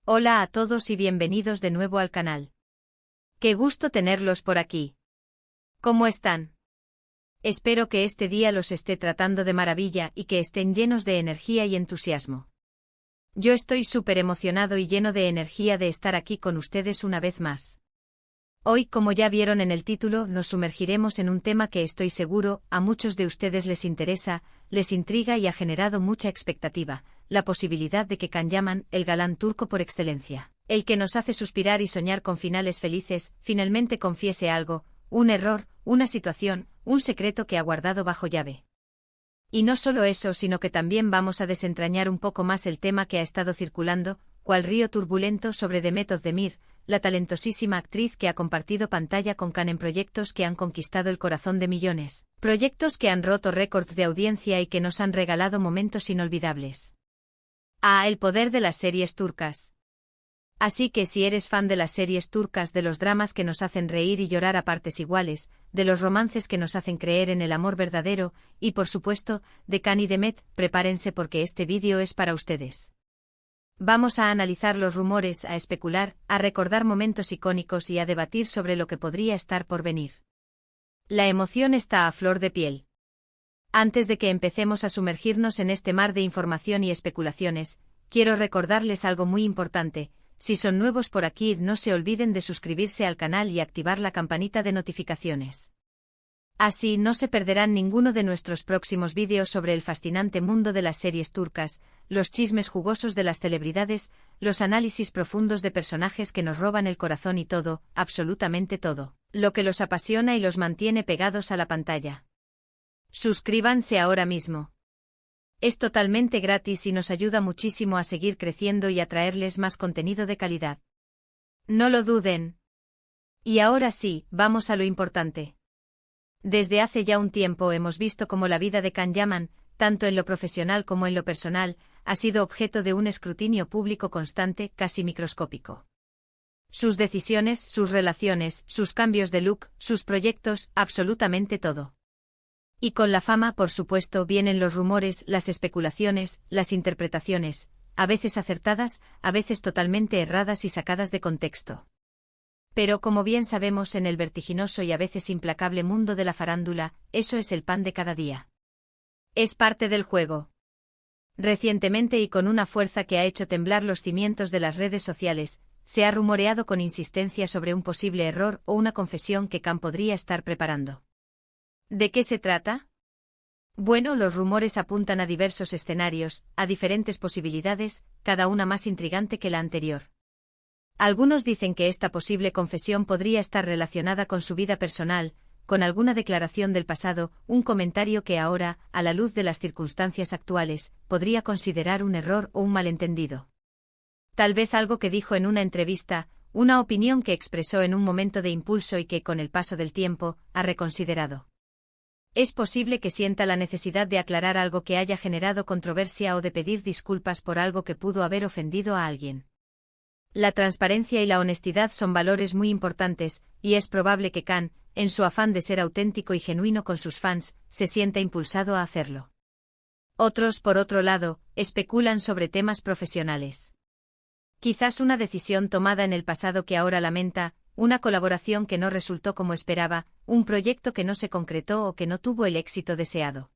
Hola a todos y bienvenidos de nuevo al canal. Qué gusto tenerlos por aquí. ¿Cómo están? Espero que este día los esté tratando de maravilla y que estén llenos de energía y entusiasmo. Yo estoy súper emocionado y lleno de energía de estar aquí con ustedes una vez más. Hoy, como ya vieron en el título, nos sumergiremos en un tema que estoy seguro a muchos de ustedes les interesa, les intriga y ha generado mucha expectativa: la posibilidad de que Can Yaman, el galán turco por excelencia, el que nos hace suspirar y soñar con finales felices, finalmente confiese algo, un error, una situación, un secreto que ha guardado bajo llave. Y no solo eso, sino que también vamos a desentrañar un poco más el tema que ha estado circulando, cual río turbulento, sobre Demet Özdemir, la talentosísima actriz que ha compartido pantalla con Can en proyectos que han conquistado el corazón de millones, proyectos que han roto récords de audiencia y que nos han regalado momentos inolvidables. El poder de las series turcas. Así que si eres fan de las series turcas, de los dramas que nos hacen reír y llorar a partes iguales, de los romances que nos hacen creer en el amor verdadero, y por supuesto, de Can y Demet, prepárense porque este vídeo es para ustedes. Vamos a analizar los rumores, a especular, a recordar momentos icónicos y a debatir sobre lo que podría estar por venir. La emoción está a flor de piel. Antes de que empecemos a sumergirnos en este mar de información y especulaciones, quiero recordarles algo muy importante: si son nuevos por aquí, no se olviden de suscribirse al canal y activar la campanita de notificaciones. Así no se perderán ninguno de nuestros próximos vídeos sobre el fascinante mundo de las series turcas, los chismes jugosos de las celebridades, los análisis profundos de personajes que nos roban el corazón y todo, absolutamente todo, lo que los apasiona y los mantiene pegados a la pantalla. Suscríbanse ahora mismo. Es totalmente gratis y nos ayuda muchísimo a seguir creciendo y a traerles más contenido de calidad. No lo duden. Y ahora sí, vamos a lo importante. Desde hace ya un tiempo hemos visto cómo la vida de Can Yaman, tanto en lo profesional como en lo personal, ha sido objeto de un escrutinio público constante, casi microscópico. Sus decisiones, sus relaciones, sus cambios de look, sus proyectos, absolutamente todo. Y con la fama, por supuesto, vienen los rumores, las especulaciones, las interpretaciones, a veces acertadas, a veces totalmente erradas y sacadas de contexto. Pero como bien sabemos, en el vertiginoso y a veces implacable mundo de la farándula, eso es el pan de cada día. Es parte del juego. Recientemente, y con una fuerza que ha hecho temblar los cimientos de las redes sociales, se ha rumoreado con insistencia sobre un posible error o una confesión que Can podría estar preparando. ¿De qué se trata? Bueno, los rumores apuntan a diversos escenarios, a diferentes posibilidades, cada una más intrigante que la anterior. Algunos dicen que esta posible confesión podría estar relacionada con su vida personal, con alguna declaración del pasado, un comentario que ahora, a la luz de las circunstancias actuales, podría considerar un error o un malentendido. Tal vez algo que dijo en una entrevista, una opinión que expresó en un momento de impulso y que, con el paso del tiempo, ha reconsiderado. Es posible que sienta la necesidad de aclarar algo que haya generado controversia o de pedir disculpas por algo que pudo haber ofendido a alguien. La transparencia y la honestidad son valores muy importantes, y es probable que Can, en su afán de ser auténtico y genuino con sus fans, se sienta impulsado a hacerlo. Otros, por otro lado, especulan sobre temas profesionales. Quizás una decisión tomada en el pasado que ahora lamenta, una colaboración que no resultó como esperaba, un proyecto que no se concretó o que no tuvo el éxito deseado.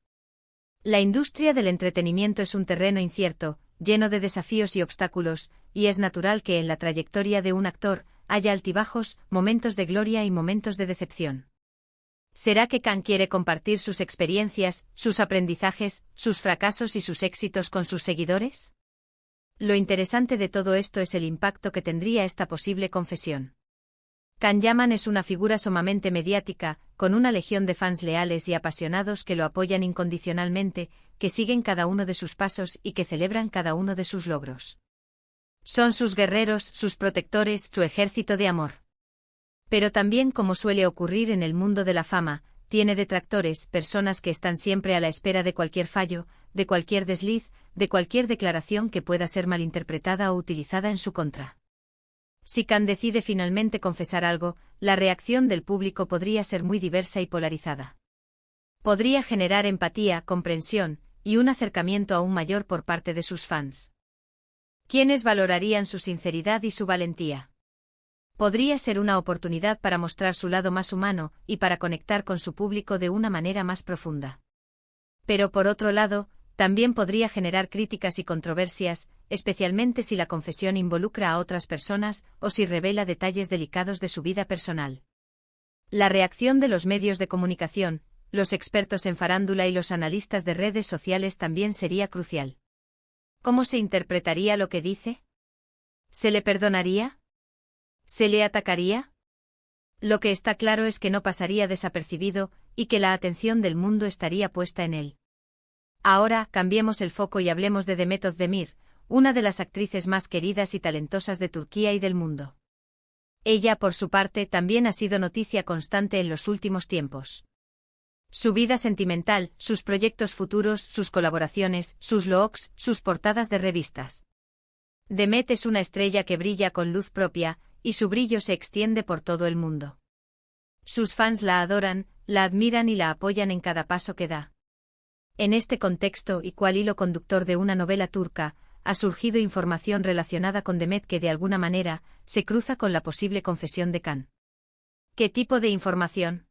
La industria del entretenimiento es un terreno incierto, lleno de desafíos y obstáculos, y es natural que en la trayectoria de un actor haya altibajos, momentos de gloria y momentos de decepción. ¿Será que Can quiere compartir sus experiencias, sus aprendizajes, sus fracasos y sus éxitos con sus seguidores? Lo interesante de todo esto es el impacto que tendría esta posible confesión. Can Yaman es una figura sumamente mediática, con una legión de fans leales y apasionados que lo apoyan incondicionalmente, que siguen cada uno de sus pasos y que celebran cada uno de sus logros. Son sus guerreros, sus protectores, su ejército de amor. Pero también, como suele ocurrir en el mundo de la fama, tiene detractores, personas que están siempre a la espera de cualquier fallo, de cualquier desliz, de cualquier declaración que pueda ser malinterpretada o utilizada en su contra. Si Can decide finalmente confesar algo, la reacción del público podría ser muy diversa y polarizada. Podría generar empatía, comprensión, y un acercamiento aún mayor por parte de sus fans. ¿Quiénes valorarían su sinceridad y su valentía? Podría ser una oportunidad para mostrar su lado más humano y para conectar con su público de una manera más profunda. Pero por otro lado, también podría generar críticas y controversias, especialmente si la confesión involucra a otras personas o si revela detalles delicados de su vida personal. La reacción de los medios de comunicación, los expertos en farándula y los analistas de redes sociales también sería crucial. ¿Cómo se interpretaría lo que dice? ¿Se le perdonaría? ¿Se le atacaría? Lo que está claro es que no pasaría desapercibido y que la atención del mundo estaría puesta en él. Ahora, cambiemos el foco y hablemos de Demet Özdemir, una de las actrices más queridas y talentosas de Turquía y del mundo. Ella, por su parte, también ha sido noticia constante en los últimos tiempos. Su vida sentimental, sus proyectos futuros, sus colaboraciones, sus looks, sus portadas de revistas. Demet es una estrella que brilla con luz propia, y su brillo se extiende por todo el mundo. Sus fans la adoran, la admiran y la apoyan en cada paso que da. En este contexto y cual hilo conductor de una novela turca, ha surgido información relacionada con Demet que de alguna manera se cruza con la posible confesión de Can. ¿Qué tipo de información?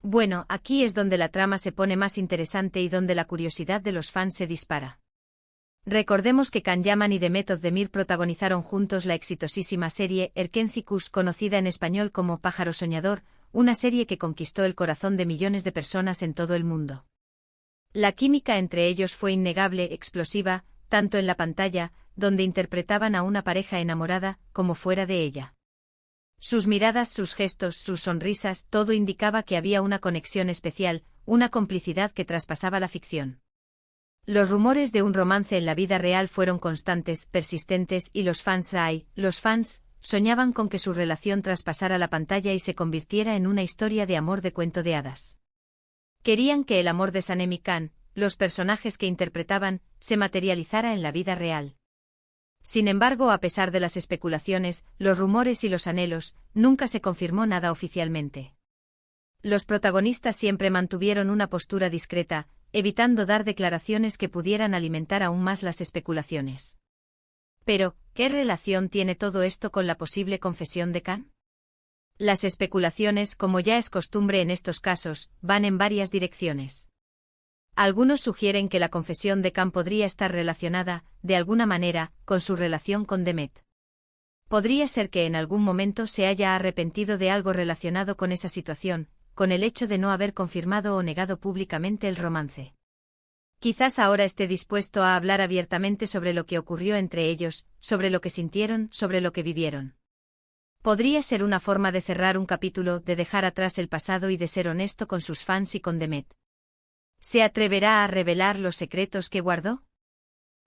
Bueno, aquí es donde la trama se pone más interesante y donde la curiosidad de los fans se dispara. Recordemos que Can Yaman y Demet Özdemir protagonizaron juntos la exitosísima serie Erkenci, conocida en español como Pájaro Soñador, una serie que conquistó el corazón de millones de personas en todo el mundo. La química entre ellos fue innegable, explosiva, tanto en la pantalla, donde interpretaban a una pareja enamorada, como fuera de ella. Sus miradas, sus gestos, sus sonrisas, todo indicaba que había una conexión especial, una complicidad que traspasaba la ficción. Los rumores de un romance en la vida real fueron constantes, persistentes y los fans soñaban con que su relación traspasara la pantalla y se convirtiera en una historia de amor de cuento de hadas. Querían que el amor de Sanem y Can, los personajes que interpretaban, se materializara en la vida real. Sin embargo, a pesar de las especulaciones, los rumores y los anhelos, nunca se confirmó nada oficialmente. Los protagonistas siempre mantuvieron una postura discreta, evitando dar declaraciones que pudieran alimentar aún más las especulaciones. Pero, ¿qué relación tiene todo esto con la posible confesión de Can? Las especulaciones, como ya es costumbre en estos casos, van en varias direcciones. Algunos sugieren que la confesión de Can podría estar relacionada, de alguna manera, con su relación con Demet. Podría ser que en algún momento se haya arrepentido de algo relacionado con esa situación, con el hecho de no haber confirmado o negado públicamente el romance. Quizás ahora esté dispuesto a hablar abiertamente sobre lo que ocurrió entre ellos, sobre lo que sintieron, sobre lo que vivieron. Podría ser una forma de cerrar un capítulo, de dejar atrás el pasado y de ser honesto con sus fans y con Demet. ¿Se atreverá a revelar los secretos que guardó?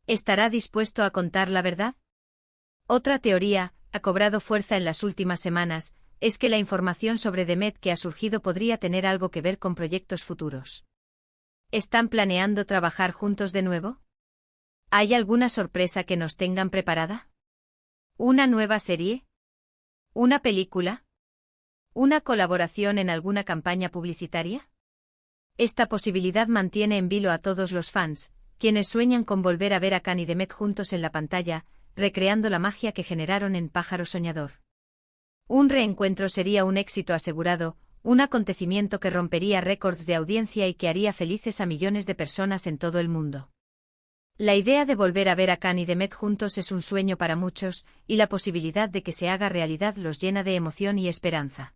¿Estará dispuesto a contar la verdad? Otra teoría, ha cobrado fuerza en las últimas semanas, es que la información sobre Demet que ha surgido podría tener algo que ver con proyectos futuros. ¿Están planeando trabajar juntos de nuevo? ¿Hay alguna sorpresa que nos tengan preparada? ¿Una nueva serie? ¿Una película? ¿Una colaboración en alguna campaña publicitaria? Esta posibilidad mantiene en vilo a todos los fans, quienes sueñan con volver a ver a Can y Demet juntos en la pantalla, recreando la magia que generaron en Pájaro Soñador. Un reencuentro sería un éxito asegurado, un acontecimiento que rompería récords de audiencia y que haría felices a millones de personas en todo el mundo. La idea de volver a ver a Can y Demet juntos es un sueño para muchos, y la posibilidad de que se haga realidad los llena de emoción y esperanza.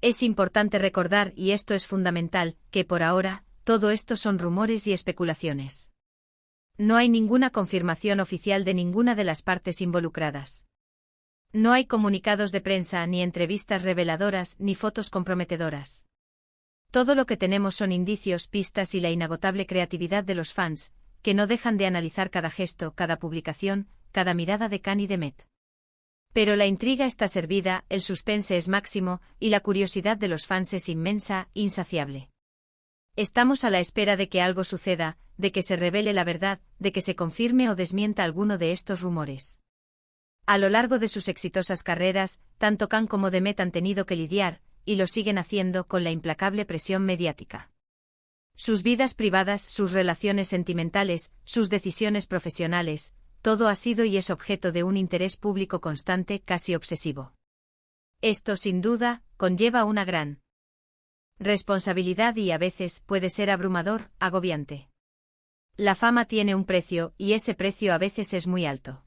Es importante recordar, y esto es fundamental, que por ahora, todo esto son rumores y especulaciones. No hay ninguna confirmación oficial de ninguna de las partes involucradas. No hay comunicados de prensa, ni entrevistas reveladoras, ni fotos comprometedoras. Todo lo que tenemos son indicios, pistas y la inagotable creatividad de los fans, que no dejan de analizar cada gesto, cada publicación, cada mirada de Can y Demet. Pero la intriga está servida, el suspense es máximo, y la curiosidad de los fans es inmensa, insaciable. Estamos a la espera de que algo suceda, de que se revele la verdad, de que se confirme o desmienta alguno de estos rumores. A lo largo de sus exitosas carreras, tanto Can como Demet han tenido que lidiar, y lo siguen haciendo, con la implacable presión mediática. Sus vidas privadas, sus relaciones sentimentales, sus decisiones profesionales, todo ha sido y es objeto de un interés público constante, casi obsesivo. Esto, sin duda, conlleva una gran responsabilidad y a veces puede ser abrumador, agobiante. La fama tiene un precio, y ese precio a veces es muy alto.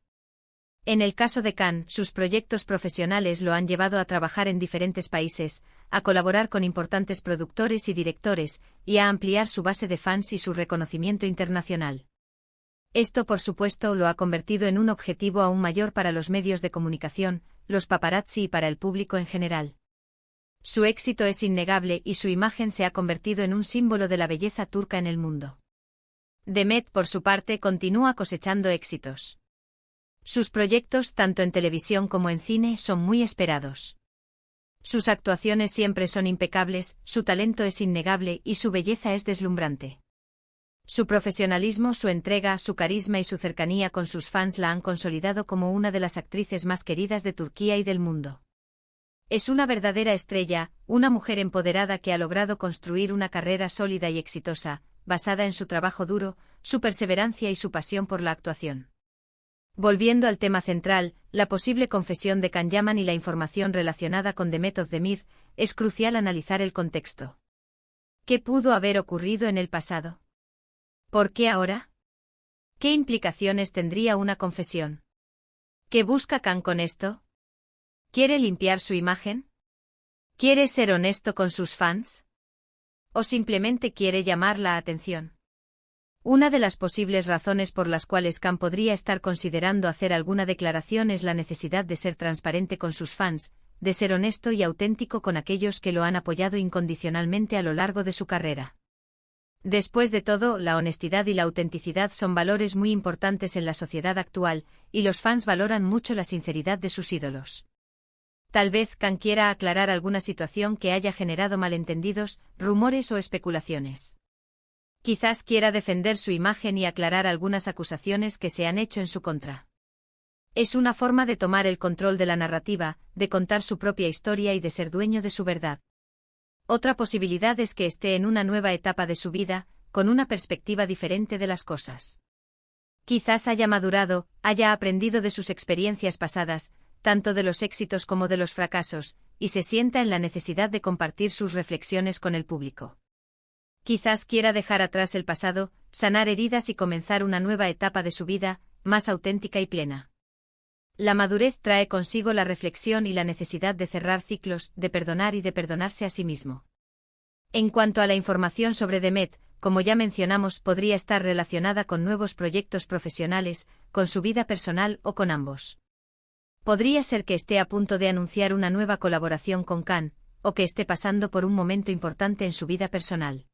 En el caso de Khan, sus proyectos profesionales lo han llevado a trabajar en diferentes países, a colaborar con importantes productores y directores, y a ampliar su base de fans y su reconocimiento internacional. Esto, por supuesto, lo ha convertido en un objetivo aún mayor para los medios de comunicación, los paparazzi y para el público en general. Su éxito es innegable y su imagen se ha convertido en un símbolo de la belleza turca en el mundo. Demet, por su parte, continúa cosechando éxitos. Sus proyectos, tanto en televisión como en cine, son muy esperados. Sus actuaciones siempre son impecables, su talento es innegable y su belleza es deslumbrante. Su profesionalismo, su entrega, su carisma y su cercanía con sus fans la han consolidado como una de las actrices más queridas de Turquía y del mundo. Es una verdadera estrella, una mujer empoderada que ha logrado construir una carrera sólida y exitosa, basada en su trabajo duro, su perseverancia y su pasión por la actuación. Volviendo al tema central, la posible confesión de Can Yaman y la información relacionada con Demet Özdemir, es crucial analizar el contexto. ¿Qué pudo haber ocurrido en el pasado? ¿Por qué ahora? ¿Qué implicaciones tendría una confesión? ¿Qué busca Can con esto? ¿Quiere limpiar su imagen? ¿Quiere ser honesto con sus fans? ¿O simplemente quiere llamar la atención? Una de las posibles razones por las cuales Can podría estar considerando hacer alguna declaración es la necesidad de ser transparente con sus fans, de ser honesto y auténtico con aquellos que lo han apoyado incondicionalmente a lo largo de su carrera. Después de todo, la honestidad y la autenticidad son valores muy importantes en la sociedad actual, y los fans valoran mucho la sinceridad de sus ídolos. Tal vez Can quiera aclarar alguna situación que haya generado malentendidos, rumores o especulaciones. Quizás quiera defender su imagen y aclarar algunas acusaciones que se han hecho en su contra. Es una forma de tomar el control de la narrativa, de contar su propia historia y de ser dueño de su verdad. Otra posibilidad es que esté en una nueva etapa de su vida, con una perspectiva diferente de las cosas. Quizás haya madurado, haya aprendido de sus experiencias pasadas, tanto de los éxitos como de los fracasos, y se sienta en la necesidad de compartir sus reflexiones con el público. Quizás quiera dejar atrás el pasado, sanar heridas y comenzar una nueva etapa de su vida, más auténtica y plena. La madurez trae consigo la reflexión y la necesidad de cerrar ciclos, de perdonar y de perdonarse a sí mismo. En cuanto a la información sobre Demet, como ya mencionamos, podría estar relacionada con nuevos proyectos profesionales, con su vida personal o con ambos. Podría ser que esté a punto de anunciar una nueva colaboración con Can, o que esté pasando por un momento importante en su vida personal.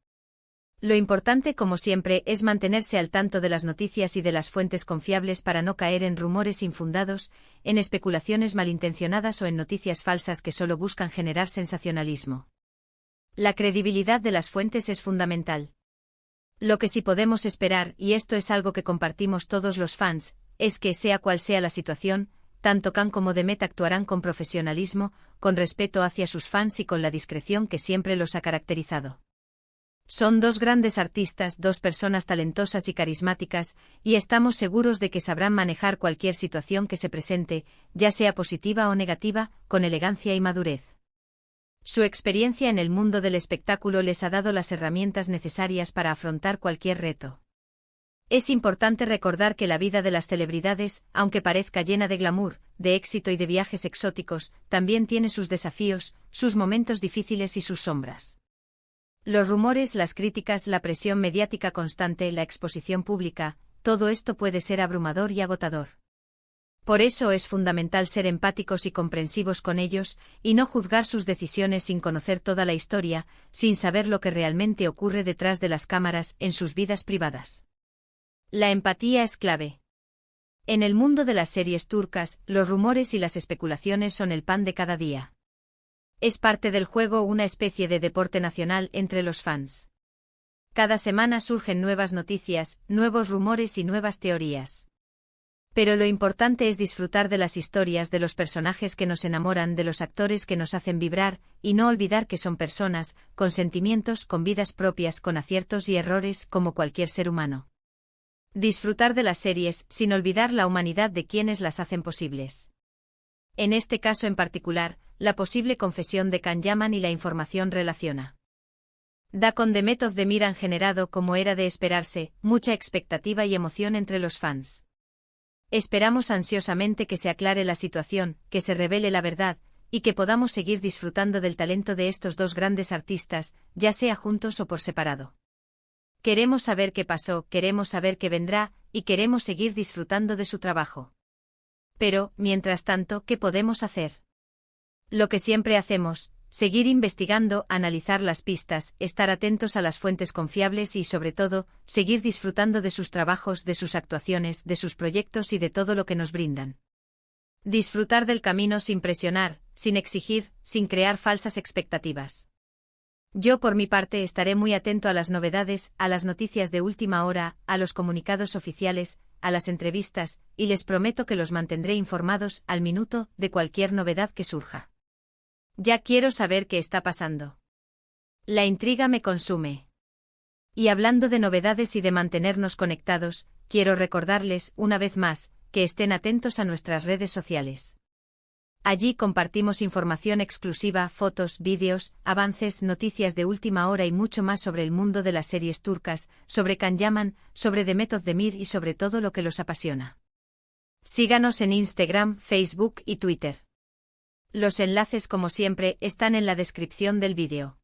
Lo importante, como siempre, es mantenerse al tanto de las noticias y de las fuentes confiables para no caer en rumores infundados, en especulaciones malintencionadas o en noticias falsas que solo buscan generar sensacionalismo. La credibilidad de las fuentes es fundamental. Lo que sí podemos esperar, y esto es algo que compartimos todos los fans, es que, sea cual sea la situación, tanto Can como Demet actuarán con profesionalismo, con respeto hacia sus fans y con la discreción que siempre los ha caracterizado. Son dos grandes artistas, dos personas talentosas y carismáticas, y estamos seguros de que sabrán manejar cualquier situación que se presente, ya sea positiva o negativa, con elegancia y madurez. Su experiencia en el mundo del espectáculo les ha dado las herramientas necesarias para afrontar cualquier reto. Es importante recordar que la vida de las celebridades, aunque parezca llena de glamour, de éxito y de viajes exóticos, también tiene sus desafíos, sus momentos difíciles y sus sombras. Los rumores, las críticas, la presión mediática constante, la exposición pública, todo esto puede ser abrumador y agotador. Por eso es fundamental ser empáticos y comprensivos con ellos, y no juzgar sus decisiones sin conocer toda la historia, sin saber lo que realmente ocurre detrás de las cámaras, en sus vidas privadas. La empatía es clave. En el mundo de las series turcas, los rumores y las especulaciones son el pan de cada día. Es parte del juego, una especie de deporte nacional entre los fans. Cada semana surgen nuevas noticias, nuevos rumores y nuevas teorías. Pero lo importante es disfrutar de las historias, de los personajes que nos enamoran, de los actores que nos hacen vibrar, y no olvidar que son personas, con sentimientos, con vidas propias, con aciertos y errores, como cualquier ser humano. Disfrutar de las series, sin olvidar la humanidad de quienes las hacen posibles. En este caso en particular, la posible confesión de Can Yaman y la información relaciona. Con The Method de Mir han generado, como era de esperarse, mucha expectativa y emoción entre los fans. Esperamos ansiosamente que se aclare la situación, que se revele la verdad, y que podamos seguir disfrutando del talento de estos dos grandes artistas, ya sea juntos o por separado. Queremos saber qué pasó, queremos saber qué vendrá, y queremos seguir disfrutando de su trabajo. Pero, mientras tanto, ¿qué podemos hacer? Lo que siempre hacemos, seguir investigando, analizar las pistas, estar atentos a las fuentes confiables y, sobre todo, seguir disfrutando de sus trabajos, de sus actuaciones, de sus proyectos y de todo lo que nos brindan. Disfrutar del camino sin presionar, sin exigir, sin crear falsas expectativas. Yo por mi parte estaré muy atento a las novedades, a las noticias de última hora, a los comunicados oficiales, a las entrevistas, y les prometo que los mantendré informados al minuto de cualquier novedad que surja. Ya quiero saber qué está pasando. La intriga me consume. Y hablando de novedades y de mantenernos conectados, quiero recordarles, una vez más, que estén atentos a nuestras redes sociales. Allí compartimos información exclusiva, fotos, vídeos, avances, noticias de última hora y mucho más sobre el mundo de las series turcas, sobre Can Yaman, sobre The Method de Mir y sobre todo lo que los apasiona. Síganos en Instagram, Facebook y Twitter. Los enlaces, como siempre, están en la descripción del vídeo.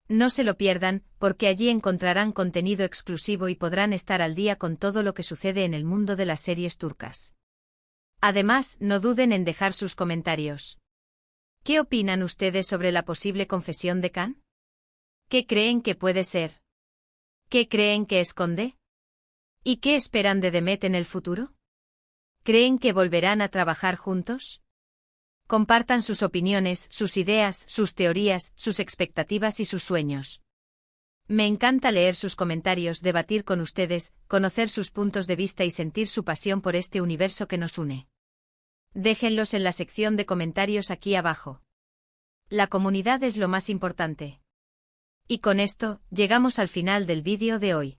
No se lo pierdan, porque allí encontrarán contenido exclusivo y podrán estar al día con todo lo que sucede en el mundo de las series turcas. Además, no duden en dejar sus comentarios. ¿Qué opinan ustedes sobre la posible confesión de Can? ¿Qué creen que puede ser? ¿Qué creen que esconde? ¿Y qué esperan de Demet en el futuro? ¿Creen que volverán a trabajar juntos? Compartan sus opiniones, sus ideas, sus teorías, sus expectativas y sus sueños. Me encanta leer sus comentarios, debatir con ustedes, conocer sus puntos de vista y sentir su pasión por este universo que nos une. Déjenlos en la sección de comentarios aquí abajo. La comunidad es lo más importante. Y con esto, llegamos al final del vídeo de hoy.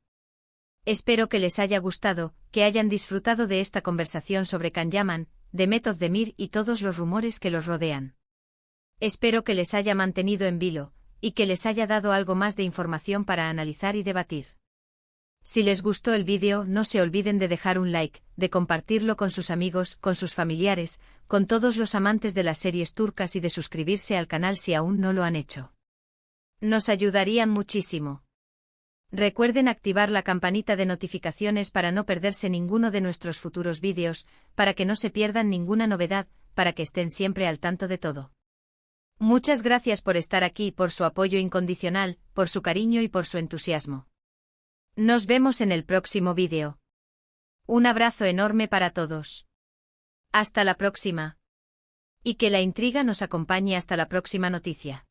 Espero que les haya gustado, que hayan disfrutado de esta conversación sobre Can Yaman, The Method de Mir y todos los rumores que los rodean. Espero que les haya mantenido en vilo, y que les haya dado algo más de información para analizar y debatir. Si les gustó el vídeo, no se olviden de dejar un like, de compartirlo con sus amigos, con sus familiares, con todos los amantes de las series turcas y de suscribirse al canal si aún no lo han hecho. Nos ayudarían muchísimo. Recuerden activar la campanita de notificaciones para no perderse ninguno de nuestros futuros vídeos, para que no se pierdan ninguna novedad, para que estén siempre al tanto de todo. Muchas gracias por estar aquí, por su apoyo incondicional, por su cariño y por su entusiasmo. Nos vemos en el próximo vídeo. Un abrazo enorme para todos. Hasta la próxima. Y que la intriga nos acompañe hasta la próxima noticia.